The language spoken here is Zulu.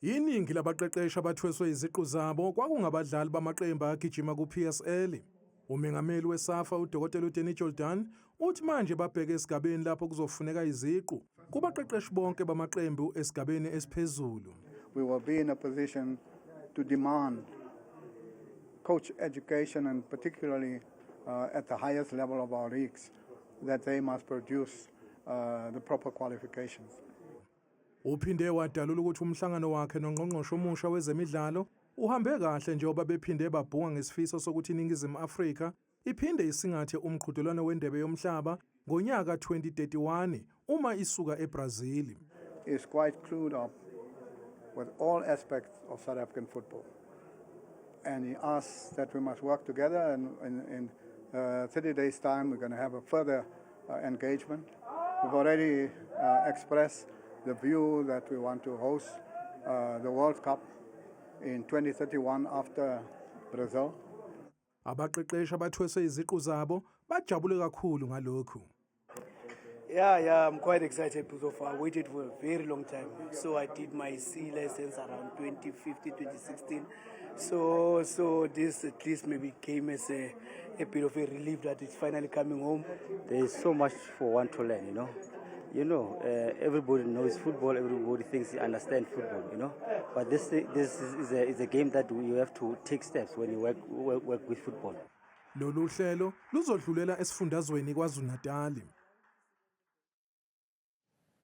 Iningi labaqeqeshi abathweswe iziqu zabo kwakungabadlali bamaqembu agijima ku-PSL. Umengameli weSAFA uDkt uDanny Jordaan uthi manje babheke esigabeni lapho kuzofuneka iziqu kubaqeqeshi bonke bamaqembu esigabeni esiphezulu. We will be in a position to demand coach education, and particularly at the highest level of our leagues, that they must produce the proper qualifications. Uphinde wadalula ukuthi umhlangano wakhe nongqongqoshe omusha wezemidlalo uhambe kahle njengoba bephinde babhunga ngesifiso sokuthi iNingizimu Afrika iphinde isingathe umqhudelwano wendebe yomhlaba ngonyaka 2031 uma isuka eBrazil. Is quite clued up with all aspects of South African football, and he asks that we must work together, and in 30 days' time we're going to have a further engagement. We've already expressed the view that we want to host the World Cup in 2031 after Brazil. Abaqeqeshi abathweswe iziqu zabo bajabule kakhulu ngalokhu. Yeah, I'm quite excited because I waited for a very long time. So I did my C license around 2015, 2016. So this at least maybe came as a bit of a relief that it's finally coming home. There is so much for one to learn, everybody knows football, everybody thinks they understand football, But this is a game that you have to take steps when you work with football. Lolu hlelo luzodlulela esifundazweni KwaZulu-Natal.